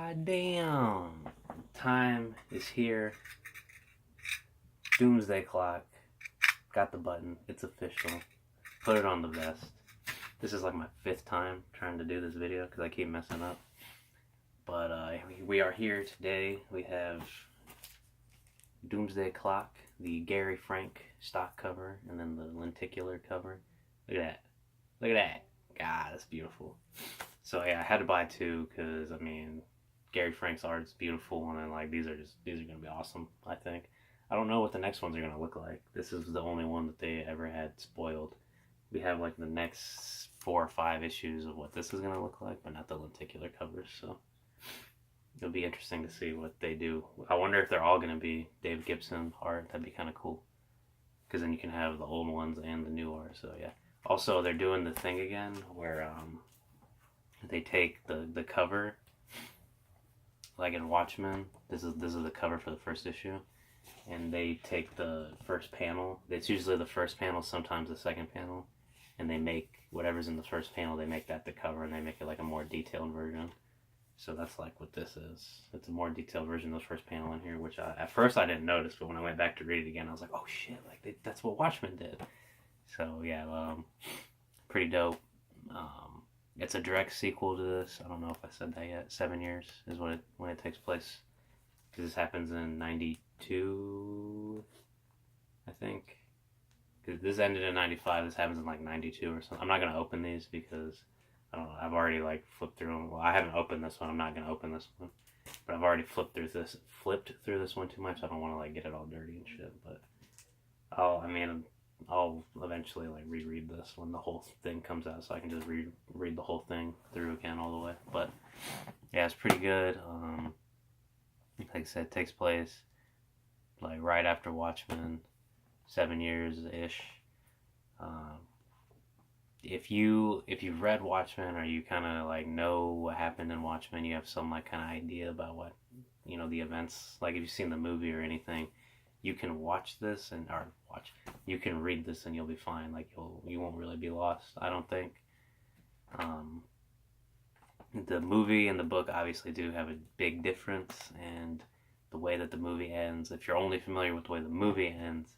God damn. Time is here. Doomsday Clock. Got the button. It's official. Put it on the vest. This is like my 5th time trying to do this video because I keep messing up. But we are here today. We have Doomsday Clock, the Gary Frank stock cover, and then the lenticular cover. Look at that. Look at that. God, that's beautiful. So yeah, I had to buy 2 because, I mean, Gary Frank's art is beautiful, and then like these are going to be awesome, I think. I don't know what the next ones are going to look like. This is the only one that they ever had spoiled. We have like the next 4 or 5 issues of what this is going to look like, but not the lenticular covers, so it'll be interesting to see what they do. I wonder if they're all going to be Dave Gibson art. That'd be kind of cool, because then you can have the old ones and the new art, so yeah. Also, they're doing the thing again where they take the cover, like in Watchmen. This is the cover for the first issue, and they take the first panel. It's usually the first panel, sometimes the second panel, and they make whatever's in the first panel. They make that the cover, and they make it like a more detailed version. So that's like what this is. It's a more detailed version of the first panel in here, which at first I didn't notice, but when I went back to read it again, I was like, oh shit, like that's what Watchmen did. So yeah, pretty dope. It's a direct sequel to this. I don't know if I said that yet. 7 years is when it takes place. Because this happens in 92, I think. Because this ended in 95. This happens in like 92 or something. I'm not going to open these because, I don't know, I've already like flipped through them. Well, I haven't opened this one. I'm not going to open this one. But I've already flipped through this one too much. I don't want to like get it all dirty and shit. But I'll eventually like reread this when the whole thing comes out, so I can just read the whole thing through again all the way. But yeah, it's pretty good. Like I said, it takes place like right after Watchmen, 7 years ish. If you've read Watchmen, or you kind of like know what happened in Watchmen, you have some like kind of idea about what, the events. Like if you've seen the movie or anything, you can you can read this and you'll be fine. Like you won't really be lost, I don't think. The movie and the book obviously do have a big difference, and the way that the movie ends, if you're only familiar with the way the movie ends,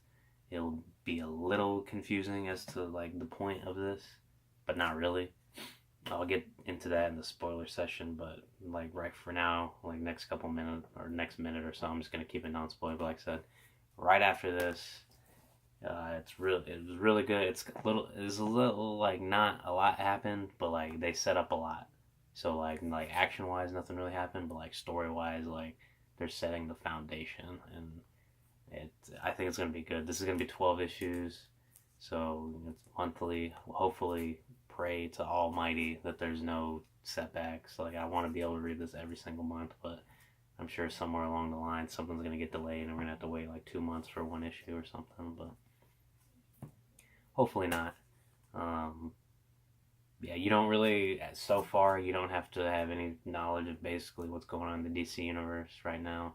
it'll be a little confusing as to like the point of this, but not really. I'll get into that in the spoiler session, but like right for now, like next minute or so, I'm just gonna keep it non-spoiler. But like I said, right after this, it was really good. It's a little like not a lot happened, but like they set up a lot. So like action wise, nothing really happened, but like story wise, like they're setting the foundation, and I think it's gonna be good. This is gonna be 12 issues, so it's monthly. Hopefully, pray to Almighty that there's no setbacks. Like I want to be able to read this every single month, but I'm sure somewhere along the line something's gonna get delayed, and we're gonna have to wait like 2 months for one issue or something. But hopefully not. Yeah, you don't really, so far, you don't have to have any knowledge of basically what's going on in the DC universe right now.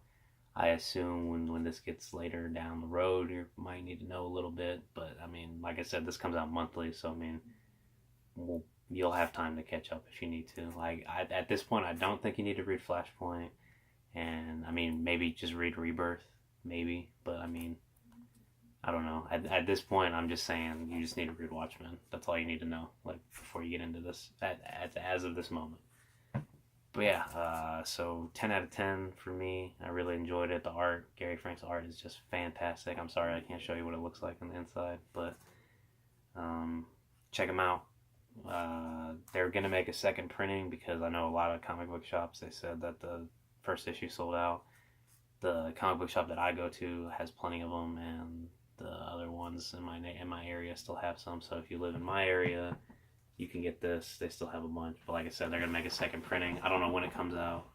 I assume when this gets later down the road, you might need to know a little bit. But, I mean, like I said, this comes out monthly, so, I mean, you'll have time to catch up if you need to. Like, at this point, I don't think you need to read Flashpoint. And, I mean, maybe just read Rebirth, maybe. But, I mean, I don't know. At this point, I'm just saying you just need to read Watchmen. That's all you need to know, like, before you get into this, as of this moment. But yeah, so 10 out of 10 for me. I really enjoyed it. The art, Gary Frank's art, is just fantastic. I'm sorry I can't show you what it looks like on the inside, but check them out. They're going to make a second printing because I know a lot of comic book shops, they said that the first issue sold out. The comic book shop that I go to has plenty of them, and the other ones in my area still have some. So if you live in my area, you can get this. They still have a bunch, but like I said, they're gonna make a second printing. I don't know when it comes out,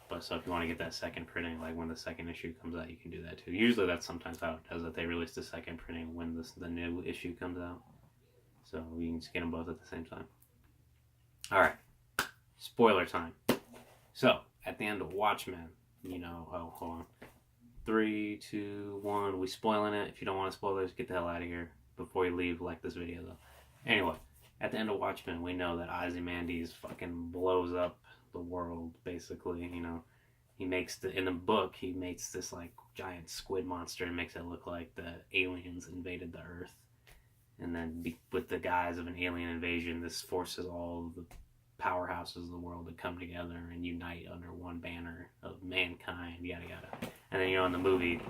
but so if you want to get that second printing, like when the second issue comes out, you can do that too. Usually that's sometimes how it does it. They release the second printing when the new issue comes out, so you can just get them both at the same time. All right, spoiler time. So at the end of Watchmen, oh, hold on. 3, 2, 1. We spoiling it. If you don't want to spoilers, get the hell out of here before you leave. Like this video though. Anyway, at the end of Watchmen, we know that Ozymandias fucking blows up the world, basically. You know, he makes in the book he makes this like giant squid monster and makes it look like the aliens invaded the Earth, and then with the guise of an alien invasion, this forces all the powerhouses of the world to come together and unite under one banner of mankind, yada yada. And then, you know, in the movie,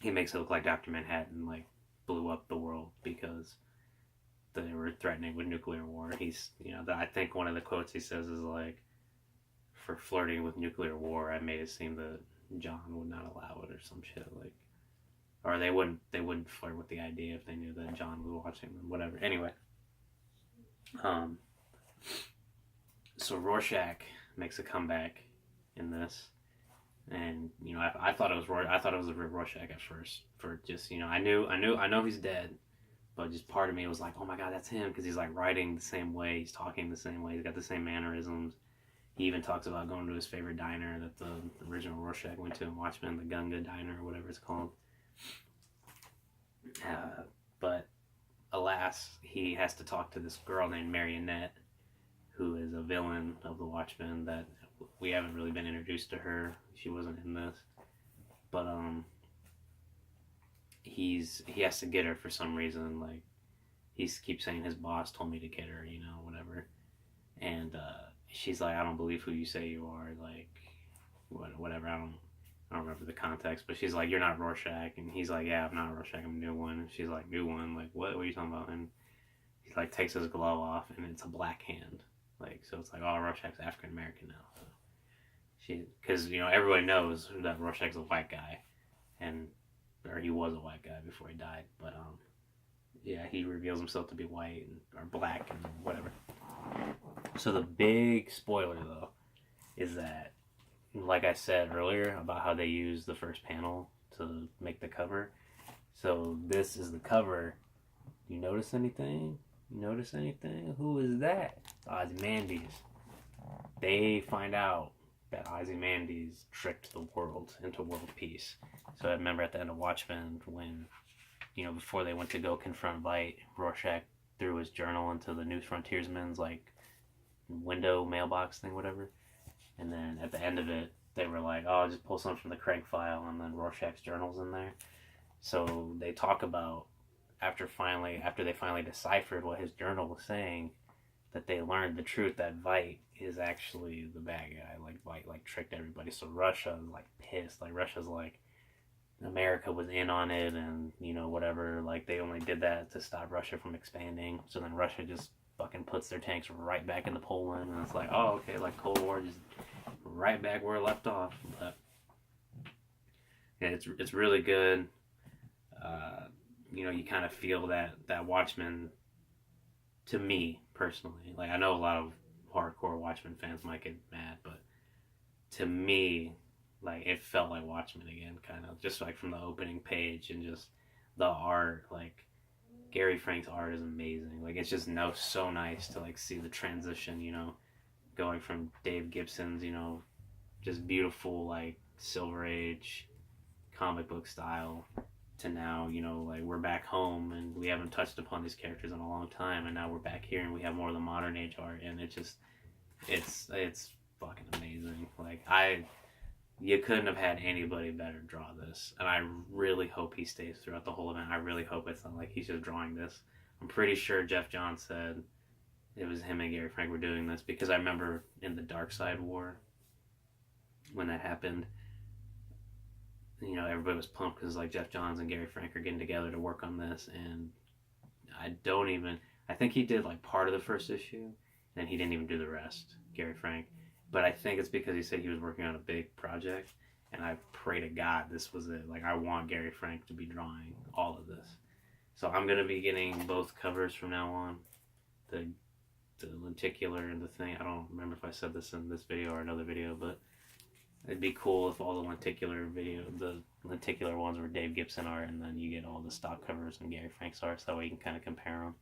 he makes it look like Dr. Manhattan like blew up the world because they were threatening with nuclear war. He's, you know, I think one of the quotes he says is like, for flirting with nuclear war, I made it seem that John would not allow it or some shit like, or they wouldn't flirt with the idea if they knew that John was watching them, whatever. Anyway, so Rorschach makes a comeback in this, and you know, I thought it was Rorschach at first. For just, you know, I know he's dead, but just part of me was like, oh my god, that's him, because he's like writing the same way, he's talking the same way, he's got the same mannerisms. He even talks about going to his favorite diner that the original Rorschach went to in Watchmen, the Gunga Diner, or whatever it's called. But alas, he has to talk to this girl named Marionette, who is a villain of the Watchmen that we haven't really been introduced to her. She wasn't in this. But he has to get her for some reason. Like, he keeps saying his boss told me to get her, you know, whatever. And she's like, I don't believe who you say you are. Like, whatever. I don't remember the context, but she's like, you're not Rorschach. And he's like, yeah, I'm not Rorschach, I'm a new one. And she's like, new one? Like, what are you talking about? And he like takes his glove off, and it's a black hand. Like, so it's like, oh, Rorschach's African American now. So because, you know, everybody knows that Rorschach's a white guy, or he was a white guy before he died. But yeah, he reveals himself to be white or black and whatever. So the big spoiler though is that, like I said earlier about how they use the first panel to make the cover. So this is the cover. You notice anything? Who is that? Ozymandias. They find out that Ozymandias tricked the world into world peace. So I remember at the end of Watchmen when, you know, before they went to go confront Veidt, Rorschach threw his journal into the New Frontiersman's like window mailbox thing, whatever. And then at the end of it, they were like, oh, I'll just pull something from the Craig file, and then Rorschach's journal's in there. So they talk about after they finally deciphered what his journal was saying, that they learned the truth that Veidt is actually the bad guy. Like, Veidt like tricked everybody. So Russia is like pissed. Like, Russia's like, America was in on it, and, you know, whatever. Like, they only did that to stop Russia from expanding. So then Russia just fucking puts their tanks right back into Poland, and it's like, oh, okay, like Cold War just right back where it left off. But yeah, it's really good. You know, you kind of feel that Watchmen, to me personally, like, I know a lot of hardcore Watchmen fans might get mad, but to me, like, it felt like Watchmen again, kind of, just like from the opening page, and just the art. Like, Gary Frank's art is amazing. Like, it's just so nice to like see the transition, you know, going from Dave Gibson's, you know, just beautiful like Silver Age comic book style to now, you know, like, we're back home and we haven't touched upon these characters in a long time, and now we're back here and we have more of the modern age art, and it's fucking amazing. Like, you couldn't have had anybody better draw this, and I really hope he stays throughout the whole event. I really hope it's not like he's just drawing this. I'm pretty sure Jeff Johns said it was him and Gary Frank were doing this, because I remember in the Dark Side War, when that happened, you know, everybody was pumped because like Jeff Johns and Gary Frank are getting together to work on this, and I think he did like part of the first issue, and he didn't even do the rest, Gary Frank. But I think it's because he said he was working on a big project, and I pray to God this was it. Like, I want Gary Frank to be drawing all of this. So I'm going to be getting both covers from now on, the lenticular and the thing. I don't remember if I said this in this video or another video, but it'd be cool if all the lenticular ones were Dave Gibson art, and then you get all the stock covers and Gary Frank's art, so that way you can kind of compare them.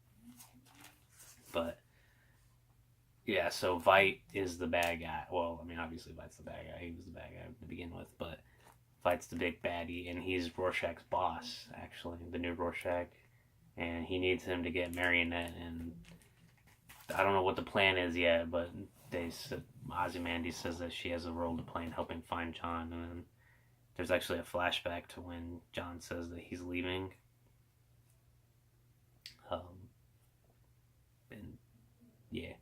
But yeah, so Veidt is the bad guy. Well, I mean, obviously Veidt's the bad guy. He was the bad guy to begin with, but Veidt's the big baddie, and he's Rorschach's boss, actually, the new Rorschach, and he needs him to get Marionette, and I don't know what the plan is yet, but Ozymandias says that she has a role to play in helping find John, and then there's actually a flashback to when John says that he's leaving. And yeah,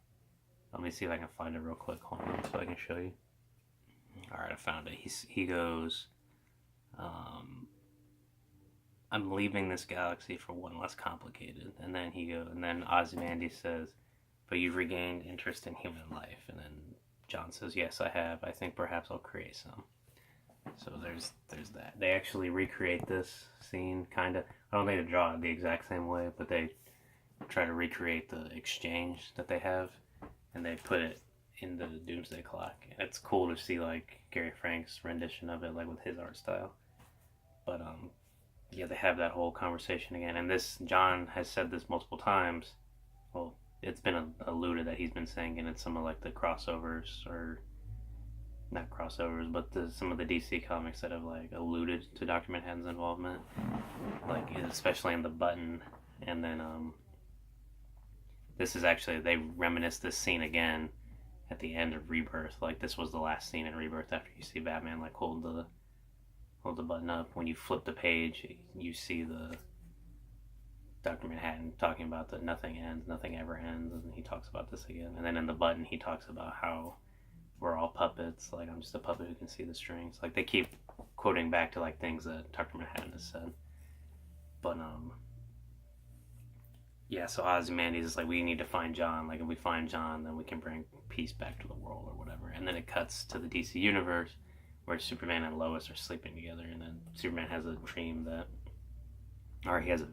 let me see if I can find it real quick. Hold on, so I can show you. All right, I found it. He goes, "I'm leaving this galaxy for one less complicated," and then Ozymandias says, "But you've regained interest in human life," and then John says, "Yes, I have. I think perhaps I'll create some." So there's that. They actually recreate this scene, kind of. I don't think they draw it the exact same way, but they try to recreate the exchange that they have, and they put it in the Doomsday Clock. It's cool to see like Gary Frank's rendition of it, like with his art style. But yeah, they have that whole conversation again, and this John has said this multiple times. Well, it's been alluded that he's been saying in some of like the crossovers, or not crossovers, but some of the DC comics that have like alluded to Dr. Manhattan's involvement, like especially in the Button, and then this is actually, they reminisce this scene again at the end of Rebirth. Like this was the last scene in Rebirth after you see Batman like hold the button up. When you flip the page, you see the Dr. Manhattan talking about that nothing ends, nothing ever ends, and he talks about this again. And then in the Button, he talks about how we're all puppets. Like I'm just a puppet who can see the strings. Like they keep quoting back to like things that Dr. Manhattan has said. But yeah. So Ozymandias is like, we need to find John. Like if we find John, then we can bring peace back to the world or whatever. And then it cuts to the DC universe where Superman and Lois are sleeping together, and then Superman has a dream that, or he has a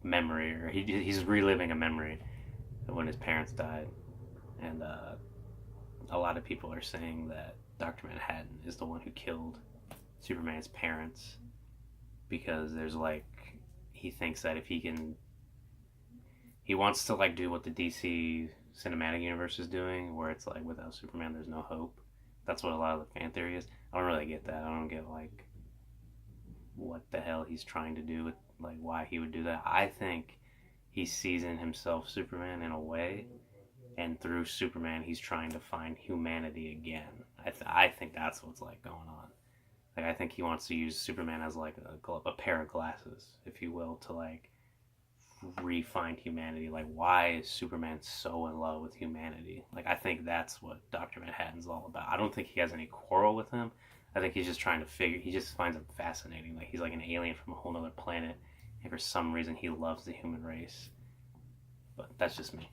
memory, or he's reliving a memory of when his parents died, and a lot of people are saying that Dr. Manhattan is the one who killed Superman's parents, because there's like, he thinks that if he wants to like do what the DC cinematic universe is doing, where it's like without Superman there's no hope. That's what a lot of the fan theory is. I don't really get that. I don't get like what the hell he's trying to do with, like why he would do that. I think he sees in himself Superman in a way, and through Superman he's trying to find humanity again. I think that's what's like going on. Like I think he wants to use Superman as like a pair of glasses, if you will, to like re-find humanity. Like why is Superman so in love with humanity? Like I think that's what Dr. Manhattan's all about. I don't think he has any quarrel with him. I think he's just trying to he just finds him fascinating. Like he's like an alien from a whole other planet, and for some reason he loves the human race. But that's just me.